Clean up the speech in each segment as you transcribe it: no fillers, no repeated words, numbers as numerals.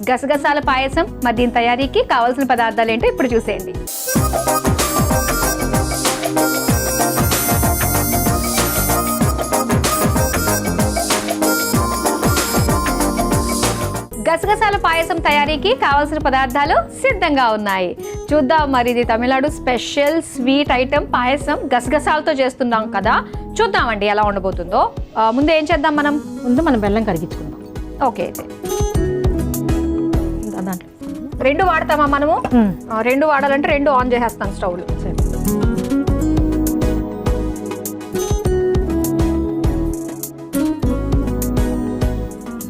గసగసాల పాయసం. మరి దీని తయారీకి కావాల్సిన పదార్థాలు ఏంటో ఇప్పుడు చూసేయండి. గసగసాల పాయసం తయారీకి కావాల్సిన పదార్థాలు సిద్ధంగా ఉన్నాయి. చూద్దాం మరి. ఇది తమిళనాడు స్పెషల్ స్వీట్ ఐటెం పాయసం. గసగసాలతో చేస్తున్నాం కదా, చూద్దామండి ఎలా ఉండబోతుందో. ముందు ఏం చేద్దాం మనం? ముందు మనం బెల్లం కరిగించుకుందాం. ఓకే, అయితే దాంట్లో 2 వాడతామా మనము? 2 వాడాలంటే 2 ఆన్ చేసేస్తాం స్టవ్లు. సరే,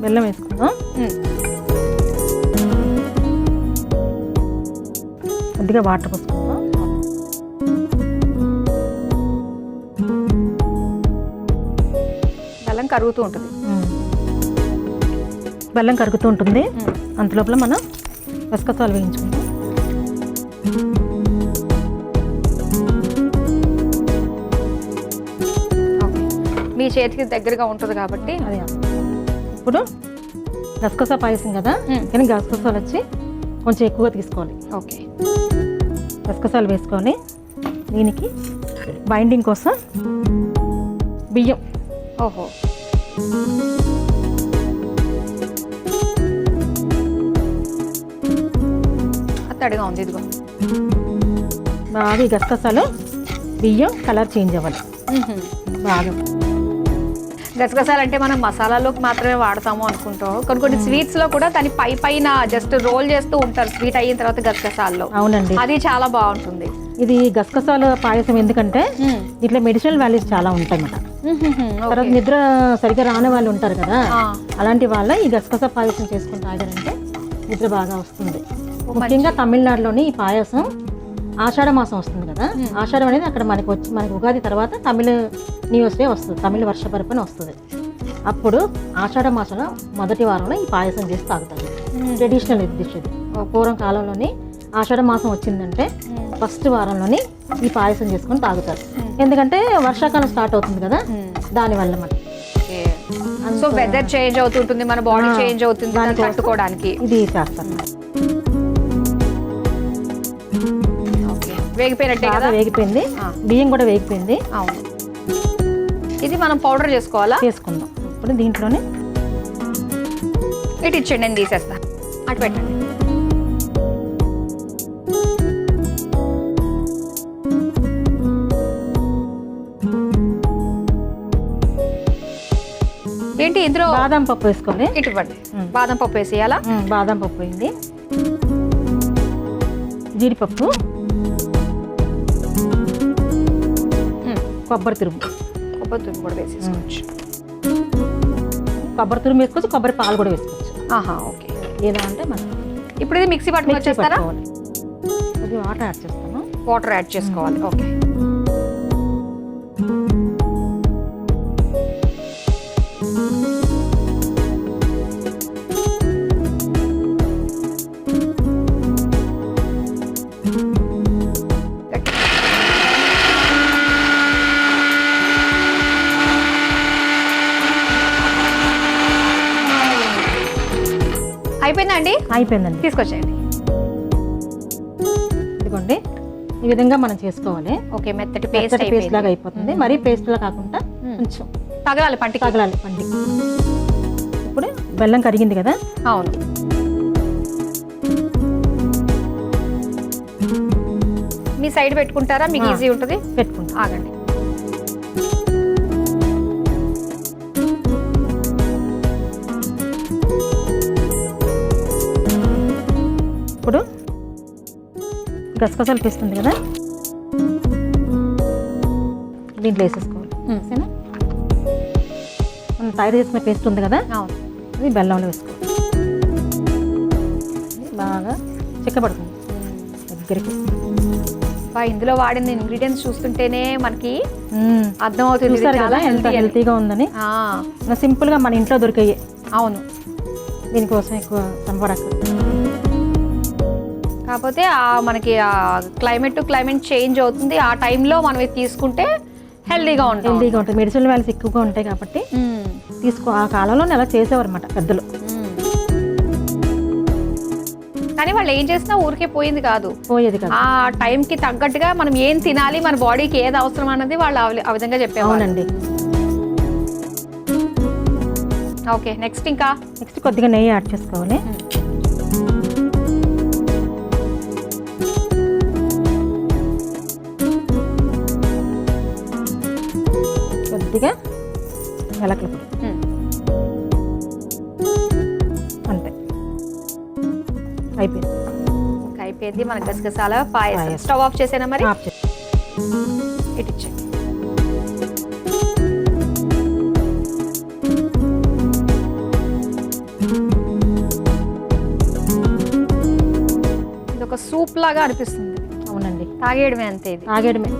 బెల్లం వేసుకుందాం. కొద్దిగా వాటర్ పోసుకుందాం. బెల్లం కరుగుతూ ఉంటుంది. బెల్లం కరుగుతూ ఉంటుంది. అంతలోపల మనం గసగసాలు వేయించుకుందాం. మీ చేతికి దగ్గరగా ఉంటుంది కాబట్టి. అదే ఇప్పుడు గసగసా పాయసం కదా, కానీ గసగసాలు వచ్చి కొంచెం ఎక్కువగా తీసుకోవాలి. ఓకే, గసగసాలు వేసుకొని దీనికి బైండింగ్ కోసం బియ్యం. ఓహో, అత్తడిగా ఉంది. ఇదిగో బాగా ఈ గసగసాలు బియ్యం కలర్ చేంజ్ అవ్వాలి బాగా. గసగసాలు అంటే మనం మసాలాలోకి మాత్రమే వాడతాము అనుకుంటాం. కొన్ని స్వీట్స్ లో కూడా దాని పైన జస్ట్ రోల్ చేస్తూ ఉంటారు స్వీట్ అయిన తర్వాత గసగసాల్లో. అవునండి, అది చాలా బాగుంటుంది. ఇది గసగసాల పాయసం ఎందుకంటే ఇట్లా మెడిసినల్ వాల్యూస్ చాలా ఉంటాయి అన్నమాట. తర్వాత నిద్ర సరిగ్గా రాని వాళ్ళు ఉంటారు కదా, అలాంటి వాళ్ళ ఈ గసగసా పాయసం చేసుకుని తాగారంటే నిద్ర బాగా వస్తుంది. ముఖ్యంగా తమిళనాడులోని ఈ పాయసం ఆషాఢ మాసం వస్తుంది కదా, ఆషాఢం అనేది అక్కడ మనకి ఉగాది తర్వాత తమిళ న్యూ ఇయర్స్ డే వస్తుంది, తమిళ వర్షపరపని వస్తుంది. అప్పుడు ఆషాఢ మాసంలో మొదటి వారంలో ఈ పాయసం చేసి తాగుతారు. ట్రెడిషనల్ డిష్ ఇది. పూర్వం కాలంలోని ఆషాఢ మాసం వచ్చిందంటే ఫస్ట్ వారంలోని ఈ పాయసం చేసుకొని తాగుతారు. ఎందుకంటే వర్షాకాలం స్టార్ట్ అవుతుంది కదా, దానివల్ల మనం. సో వెదర్ చేంజ్ అవుతుంటుంది, మన బాడీ చేంజ్ అవుతుంది, దాన్ని తట్టుకోవడానికి ఇది చేస్తాను. వేగిపోయినట్టే కదా? వేగిపోయింది, బియ్యం కూడా వేగిపోయింది. అవును, ఇది మనం పౌడర్ చేసుకోవాలా? చేసుకుందాం. ఇప్పుడు దీంట్లోనే ఇటు ఇచ్చేయండి, నేను తీసేస్తా. అటు పెట్టండి. ఏంటి ఇందులో? బాదం పప్పు వేసుకోవాలి. ఇటు ఇవ్వండి. బాదం పప్పు వేసేయాలా? బాదం పప్పు అయింది, జీడిపప్పు, కొబ్బరి తురుము. కొబ్బరి తురుము కూడా వేసేసుకోవచ్చు. కొబ్బరి తురుము వేసుకోవచ్చు, కొబ్బరి పాలు కూడా వేసుకోవచ్చు. ఆహా, ఓకే. ఏదో అంటే మనం ఇప్పుడు ఇది మిక్సీ పట్టుకొని వచ్చేస్తారా? కొద్దిగా వాటర్ యాడ్ చేస్తాను. వాటర్ యాడ్ చేసుకోవాలి. ఓకే, అయిపోయిందా అండి? అయిపోయిందండి, తీసుకొచ్చేయండి. ఇదిగోండి, ఈ విధంగా మనం చేసుకోవాలి. ఓకే, మెత్తటి పేస్ట్ లాగా అయిపోతుంది. మరీ పేస్ట్ లా కాకుండా కొంచెం తగలాలి, పంటికి తగలాలి పంటి. ఇప్పుడు బెల్లం కరిగింది కదా. అవును, మీ సైడ్ పెట్టుకుంటారా? మీకు ఈజీ ఉంటుంది. పెట్టుకుంటాం. ఆగండి. ఇప్పుడు గసగసాలు పేస్ట్ ఉంది కదా, దీంట్లో వేసేసుకోవాలి. మనం తయారు చేసిన పేస్ట్ ఉంది కదా, అది బెల్లంలో వేసుకోవాలి. బాగా చిక్కబడుతుంది దగ్గరికి. ఇందులో వాడిన ఇంగ్రీడియంట్స్ చూస్తుంటేనే మనకి అర్థమవుతుంది కదా ఎంత హెల్తీగా ఉందని. సింపుల్గా మన ఇంట్లో దొరికాయి. అవును, దీనికోసం ఎక్కువ సంపడక. కాకపోతే మనకి క్లైమేట్ టు క్లైమేట్ చేంజ్ అవుతుంది, ఆ టైంలో మనం ఇది తీసుకుంటే హెల్దీగా ఉంటుంది. మెడిసిన్ వాల్యూస్ ఎక్కువగా ఉంటాయి కాబట్టి ఆ కాలంలో అలా చేసేవారు అన్నమాట పెద్దలు. కానీ వాళ్ళు ఏం చేసినా ఊరికే పోయింది కాదు, పోయేది కదా. ఆ టైంకి తగ్గట్టుగా మనం ఏం తినాలి, మన బాడీకి ఏది అవసరం అన్నది వాళ్ళు ఆ విధంగా చెప్పేవాళ్ళు. అవునండి. ఓకే, నెక్స్ట్ ఇంకా నెక్స్ట్ కొద్దిగా నెయ్యి యాడ్ చేసుకోవాలి. కొద్దిగా యాలకుల పొడి, అంతే అయిపోయింది. అయిపోయింది మన గసగసాల పాయసం. స్టవ్ ఆఫ్ చేసేనా మరి? ఆఫ్ చేసి ఇటు ఇది ఒక సూప్ లాగా అనిపిస్తుంది. అవునండి, తాగేయడమే అంతే, ఇది తాగేయడమే.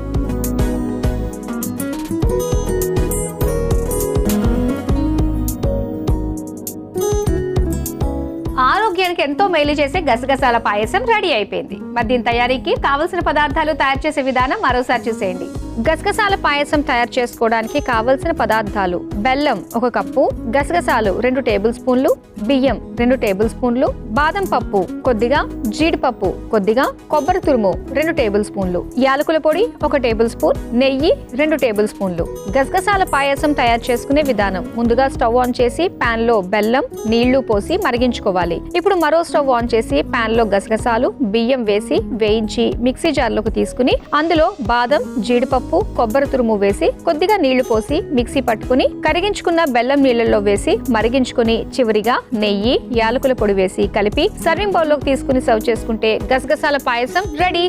ఆరోగ్యానికి ఎంతో మేలు చేసే గసగసాల పాయసం రెడీ అయిపోయింది. మరి దీని తయారీకి కావలసిన పదార్థాలు తయారు చేసే విధానం మరోసారి చూసేయండి. గసగసాల పాయసం తయారు చేసుకోవడానికి కావలసిన పదార్థాలు: బెల్లం 1 కప్పు, గసగసాలు 2 టేబుల్ స్పూన్లు, బియ్యం 2 టేబుల్ స్పూన్లు, బాదం పప్పు కొద్దిగా, జీడిపప్పు కొద్దిగా, కొబ్బరి తురుము 2 టేబుల్ స్పూన్లు, యాలకుల పొడి 1 టేబుల్ స్పూన్, నెయ్యి 2 టేబుల్ స్పూన్లు. గసగసాల పాయసం తయారు చేసుకునే విధానం: ముందుగా స్టవ్ ఆన్ చేసి పాన్ లో బెల్లం, నీళ్లు పోసి మరిగించుకోవాలి. ఇప్పుడు మరో స్టవ్ ఆన్ చేసి పాన్ లో గసగసాలు, బియ్యం వేసి వేయించి మిక్సీ జార్లోకి తీసుకుని అందులో బాదం, జీడిపప్పు, కొబ్బరి తురుము వేసి కొద్దిగా నీళ్లు పోసి మిక్సీ పట్టుకుని కరిగించుకున్న బెల్లం నీళ్లలో వేసి మరిగించుకుని చివరిగా నెయ్యి, యాలకుల పొడి వేసి కలిపి సర్వింగ్ బౌల్ లోకి తీసుకుని సర్వ్ చేసుకుంటే గసగసాల పాయసం రెడీ.